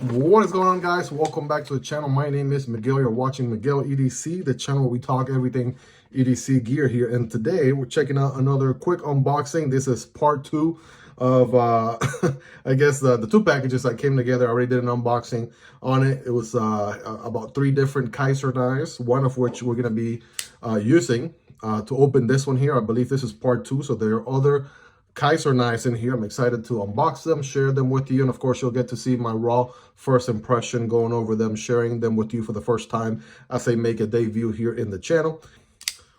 What is going on, guys? Welcome back to the channel. My name is Miguel. You're watching Miguel EDC, the channel where we talk everything EDC gear here. And today we're checking out another quick unboxing. This is part 2 of I guess the two packages that came together. I already did an unboxing on it. It was about 3 different Kizer knives, one of which we're going to be using to open this one here. I believe this is part 2, so there are other Kizer knives in here. I'm excited to unbox them, share them with you, and of course you'll get to see my raw first impression going over them, sharing them with you for the first time as they make a debut here in the channel.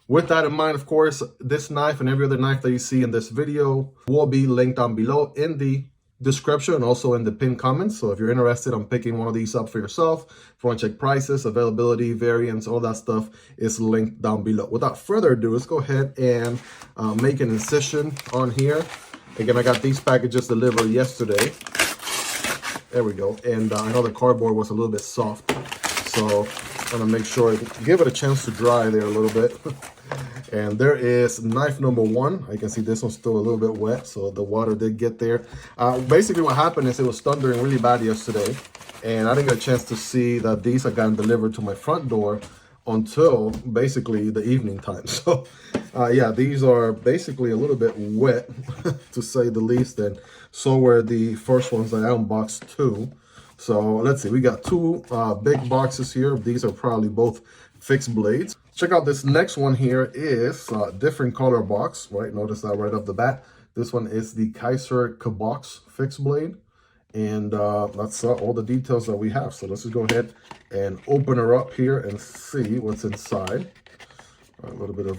With that in mind, of course, this knife and every other knife that you see in this video will be linked down below in the description and also in the pinned comments. So if you're interested in picking one of these up for yourself, if you want to check prices, availability, variants, all that stuff is linked down below. Without further ado, let's go ahead and make an incision on here. Again, I got these packages delivered yesterday. There we go. And I know the cardboard was a little bit soft, so I'm gonna make sure give it a chance to dry there a little bit. And there is knife number 1. I can see this one's still a little bit wet, so the water did get there. Basically what happened is it was thundering really bad yesterday, and I didn't get a chance to see that these had gotten delivered to my front door until basically the evening time. So yeah, these are basically a little bit wet to say the least, and so were the first ones that I unboxed too. So let's see, we got 2 big boxes here. These are probably both fixed blades. Check out this next one here is a different color box, right? Notice that right off the bat. This one is the Kizer Cabox fixed blade. And that's all the details that we have. So let's just go ahead and open her up here and see what's inside. A little bit of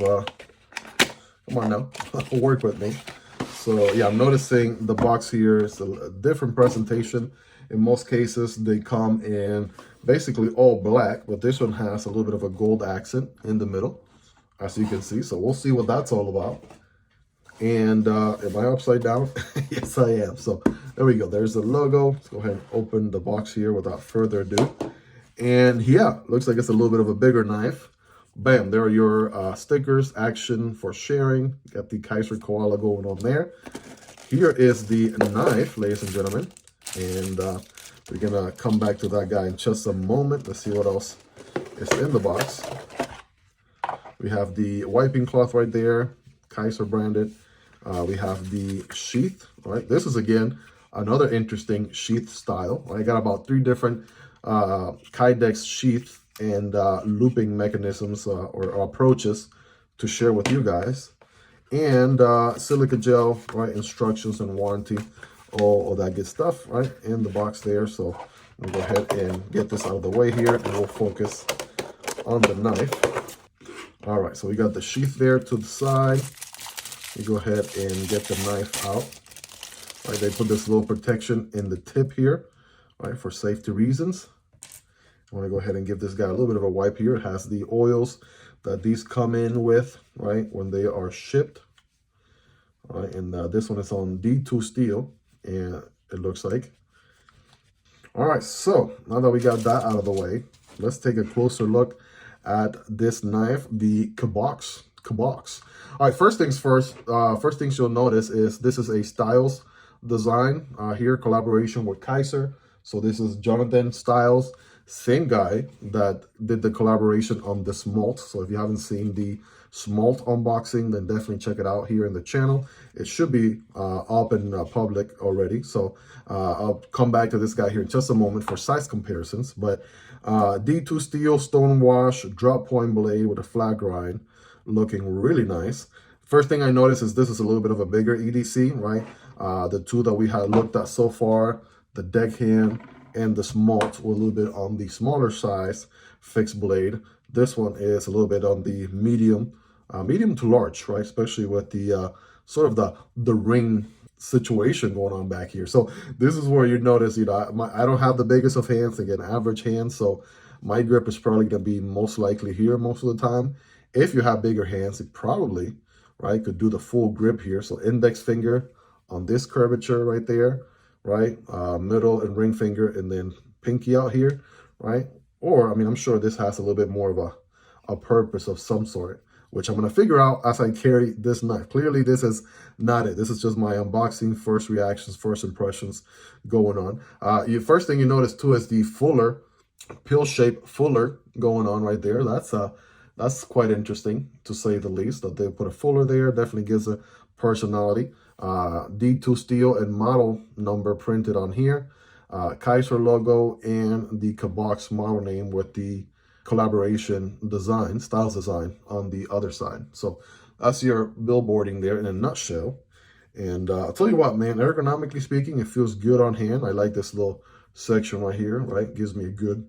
come on now, work with me. So yeah, I'm noticing the box here is a different presentation. In most cases, they come in basically all black, but this one has a little bit of a gold accent in the middle, as you can see. So we'll see what that's all about. And am I upside down? Yes, I am. So there we go. There's the logo. Let's go ahead and open the box here without further ado. And yeah, looks like it's a little bit of a bigger knife. Bam, there are your stickers, action for sharing. Got the Kizer koala going on there. Here is the knife, ladies and gentlemen. And we're gonna come back to that guy in just a moment. Let's see what else is in the box. We have the wiping cloth right there, Kizer branded. We have the sheath, right? This is again another interesting sheath style. I got about 3 different Kydex sheath and looping mechanisms or approaches to share with you guys. And silica gel, right? Instructions and warranty. All that good stuff right in the box there. So we'll go ahead and get this out of the way here and we'll focus on the knife. All right, so we got the sheath there to the side. We go ahead and get the knife out. All right, they put this little protection in the tip here, right, for safety reasons. I want to go ahead and give this guy a little bit of a wipe here. It has the oils that these come in with, right, when they are shipped. All right, and this one is on D2 steel. And it looks like. All right, so now that we got that out of the way, let's take a closer look at this knife, the Cabox. All right, first things first. First things you'll notice is this is a Styles design here, collaboration with Kizer. So this is Jonathan Styles, same guy that did the collaboration on the Smolt. So if you haven't seen the Smolt unboxing, then definitely check it out here in the channel. It should be up in public already. So I'll come back to this guy here in just a moment for size comparisons. But D2 steel, stone wash, drop point blade with a flat grind, looking really nice. First thing I noticed is this is a little bit of a bigger EDC, right? The 2 that we had looked at so far, the Deckhand and the Smolt, were a little bit on the smaller size fixed blade. This one is a little bit on the medium to large, right? Especially with the sort of the ring situation going on back here. So this is where you notice, you know, I don't have the biggest of hands, again, average hands. So my grip is probably going to be most likely here most of the time. If you have bigger hands, it probably, right, could do the full grip here. So index finger on this curvature right there, right? Middle and ring finger, and then pinky out here, right? Or, I mean, I'm sure this has a little bit more of a purpose of some sort. which I'm going to figure out as I carry this knife. Clearly, this is not it. This is just my unboxing, first reactions, first impressions going on. First thing you notice, too, is the fuller, pill-shaped fuller going on right there. That's quite interesting, to say the least, that they put a fuller there. Definitely gives a personality. D2 steel and model number printed on here. Kizer logo and the Cabox model name with the collaboration design, styles design on the other side. So that's your billboarding there in a nutshell. And I'll tell you what, man, ergonomically speaking, it feels good on hand. I like this little section right here, right? Gives me a good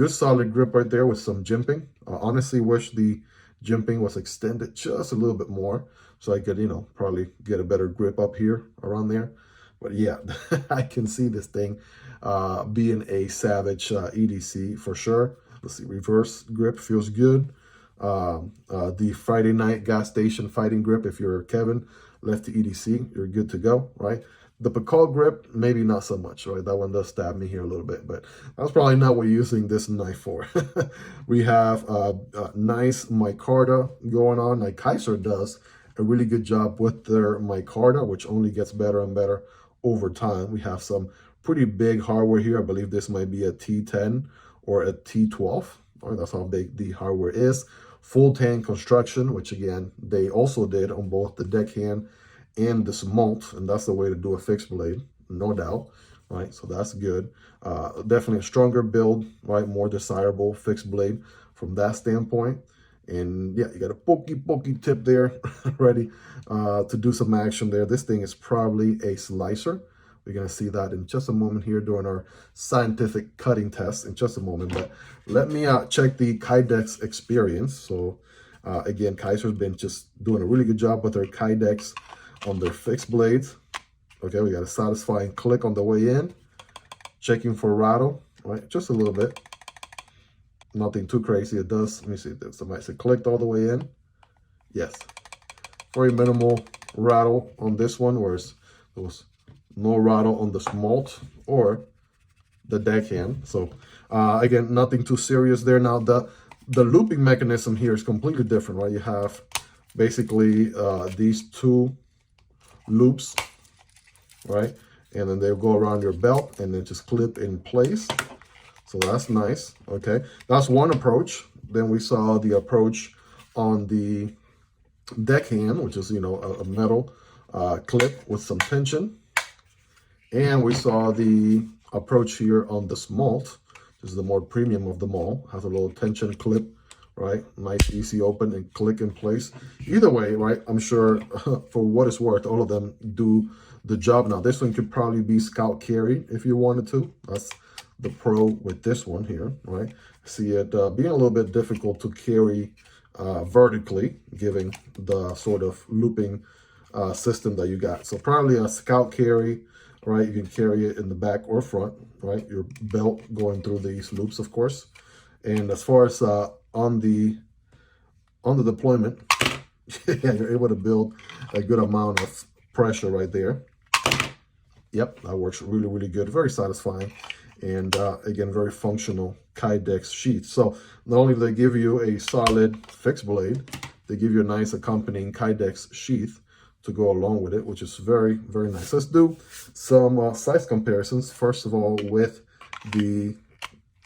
solid grip right there with some jimping. I honestly wish the jimping was extended just a little bit more so I could, you know, probably get a better grip up here around there. But yeah, I can see this thing being a savage EDC for sure. Let's see, reverse grip feels good. The Friday night gas station fighting grip, if you're Kevin, left to EDC, you're good to go, right? The Picot grip, maybe not so much, right? That one does stab me here a little bit, but that's probably not what we're using this knife for. We have a nice micarta going on, like Kizer does a really good job with their micarta, which only gets better and better over time. We have some pretty big hardware here. I believe this might be a T10 or a T12. Right, that's how big the hardware is. Full tan construction, which again, they also did on both the Deckhand and the Smolt, and that's the way to do a fixed blade, no doubt, right? So that's good. Definitely a stronger build, right? More desirable fixed blade from that standpoint. And yeah, you got a pokey tip there ready to do some action there. This thing is probably a slicer. We're going to see that in just a moment here during our scientific cutting test in just a moment. But let me check the Kydex experience. So again, Kizer's been just doing a really good job with their Kydex on their fixed blades. Okay, we got a satisfying click on the way in. Checking for rattle, right? Just a little bit. Nothing too crazy. It does. Let me see if somebody said clicked all the way in. Yes. Very minimal rattle on this one, whereas there was no rattle on the Smolt or the Deckhand. So again, nothing too serious there. Now the looping mechanism here is completely different, right? You have basically these two loops, right? And then they'll go around your belt and then just clip in place. So that's nice. Okay, that's one approach. Then we saw the approach on the Deckhand, which is, you know, a metal clip with some tension. And we saw the approach here on the Smolt. This is the more premium of them all. Has a little tension clip, right? Nice, easy open and click in place. Either way, right? I'm sure for what it's worth, all of them do the job. Now, this one could probably be scout carried if you wanted to. That's the pro with this one here, right? See it being a little bit difficult to carry vertically, given the sort of looping system that you got. So probably a scout carry, right? You can carry it in the back or front, right? Your belt going through these loops, of course. And as far as on the deployment, yeah, you're able to build a good amount of pressure right there. Yep, that works really, really good. Very satisfying. And again, very functional Kydex sheath. So not only do they give you a solid fixed blade, they give you a nice accompanying Kydex sheath to go along with it, which is very, very nice. Let's do some size comparisons. First of all, with the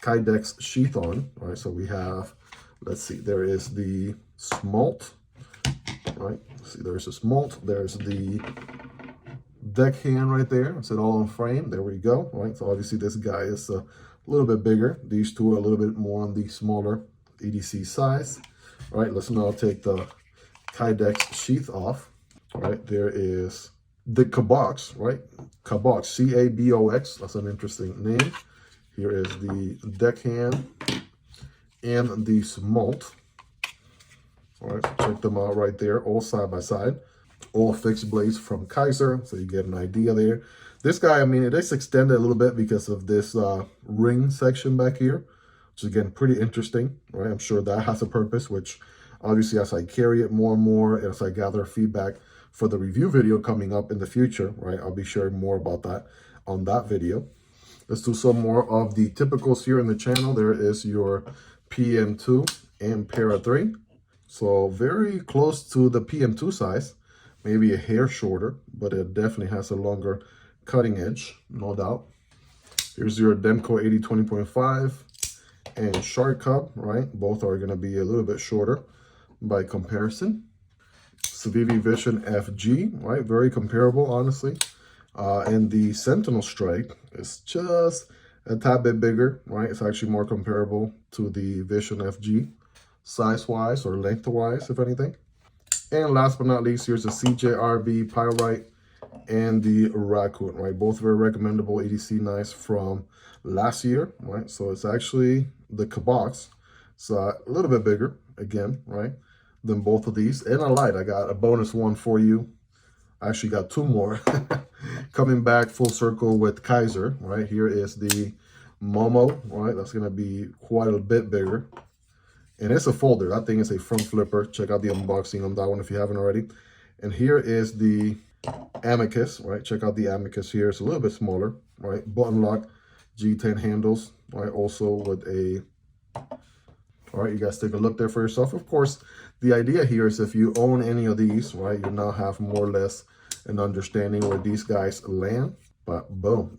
Kydex sheath on, right? So we have, let's see, there is the Smolt, right? See, there's a Smolt, there's the Deckhand right there. It's it all on frame. There we go, right? So obviously this guy is a little bit bigger. These two are a little bit more on the smaller EDC size. All right, let's now take the Kydex sheath off. All right, there is the Cabox, right? Cabox, C-A-B-O-X. That's an interesting name. Here is the Deckhand and the Smolt. All right, so check them out right there, all side by side. All fixed blades from Kizer, so you get an idea there. This guy, I mean, it is extended a little bit because of this ring section back here, which is, again, pretty interesting, right? I'm sure that has a purpose, which obviously as I carry it more and more, as I gather feedback for the review video coming up in the future, right? I'll be sharing more about that on that video. Let's do some more of the typicals here in the channel. There is your PM2 and Para 3. So very close to the PM2 size, maybe a hair shorter, but it definitely has a longer cutting edge, no doubt. Here's your Demko AD 20.5 and Shark Cub, right? Both are going to be a little bit shorter by comparison. Civivi Vision FG, right? Very comparable, honestly. And the Sentinel strike is just a tad bit bigger, right? It's actually more comparable to the Vision FG size-wise or length-wise, if anything. And last but not least, here's the CJRB Pyrite and the Raccoon, right? Both very recommendable EDC knives from last year, right? So it's actually the Cabox. It's a little bit bigger, again, right, than both of these. And I lied, I got a bonus one for you. I actually got two more. Coming back full circle with Kizer, right? Here is the Momo, right? That's going to be quite a bit bigger. And it's a folder. That thing is a front flipper. Check out the unboxing on that one if you haven't already. And here is the Amicus, right? Check out the Amicus here. It's a little bit smaller, right? Button lock G10 handles, right? Also with a... All right, you guys take a look there for yourself. Of course, the idea here is if you own any of these, right, you now have more or less an understanding where these guys land. But boom,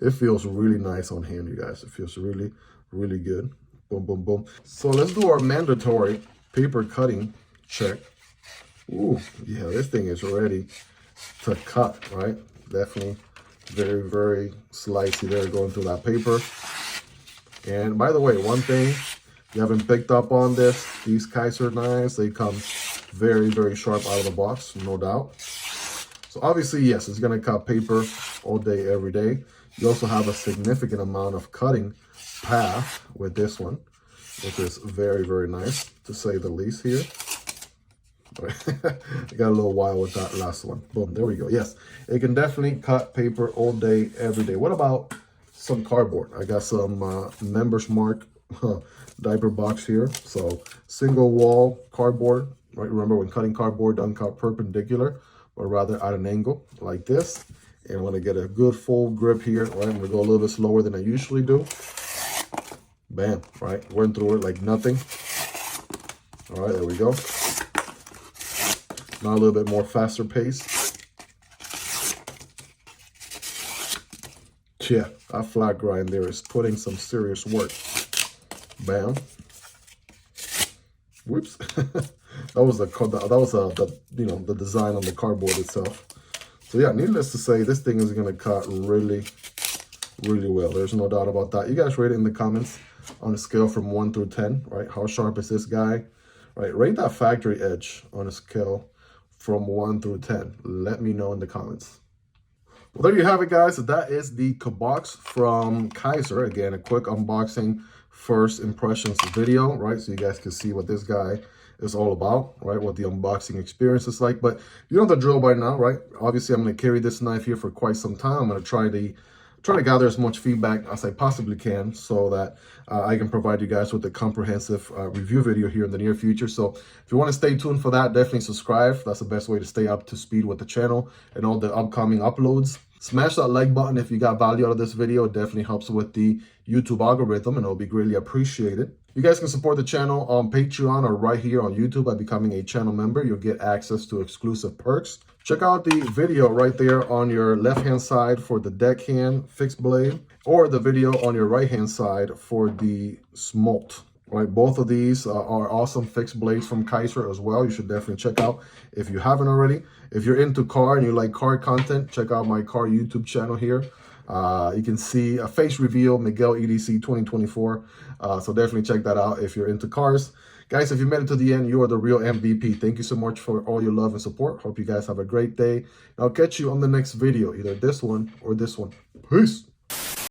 it feels really nice on hand, you guys. It feels really, really good. Boom, boom, boom. So let's do our mandatory paper cutting check. Ooh, yeah, this thing is ready to cut, right? Definitely very, very slicey there going through that paper. And by the way, one thing you haven't picked up on this, these Kizer knives, they come very, very sharp out of the box, no doubt. So obviously, yes, it's going to cut paper all day, every day. You also have a significant amount of cutting path with this one, which is very, very nice, to say the least here. I got a little while with that last one. Boom, there we go. Yes, it can definitely cut paper all day, every day. What about some cardboard? I got some Members Mark diaper box here. So single wall cardboard, right? Remember, when cutting cardboard, don't cut perpendicular, but rather at an angle like this. And I want to get a good full grip here, right? I'm going to go a little bit slower than I usually do. Bam, right? Went through it like nothing. All right, there we go. Now a little bit more faster pace. Yeah, that flat grind there is putting some serious work. Bam. Whoops. that was the design on the cardboard itself. So yeah, needless to say, this thing is gonna cut really, really well. There's no doubt about that. You guys rate it in the comments on a scale from 1 through 10, right? How sharp is this guy? Right, rate that factory edge on a scale from 1 through 10. Let me know in the comments. Well, there you have it, guys. That is the Cabox from Kizer. Again, a quick unboxing, first impressions video, right? So you guys can see what this guy is all about, right? What the unboxing experience is like. But you know the drill by now, right? Obviously, I'm going to carry this knife here for quite some time. I'm going to try to gather as much feedback as I possibly can so that I can provide you guys with a comprehensive review video here in the near future. So if you want to stay tuned for that, definitely subscribe. That's the best way to stay up to speed with the channel and all the upcoming uploads. Smash that like button if you got value out of this video. It definitely helps with the YouTube algorithm and it'll be greatly appreciated. You guys can support the channel on Patreon or right here on YouTube by becoming a channel member. You'll get access to exclusive perks. Check out the video right there on your left-hand side for the Deckhand fixed blade, or the video on your right-hand side for the Smolt. Right, both of these are awesome fixed blades from Kizer as well. You should definitely check out if you haven't already. If you're into car and you like car content, check out my car YouTube channel here. You can see a face reveal, Miguel EDC 2024. So definitely check that out if you're into cars. Guys, if you made it to the end, you are the real MVP. Thank you so much for all your love and support. Hope you guys have a great day. And I'll catch you on the next video, either this one or this one. Peace.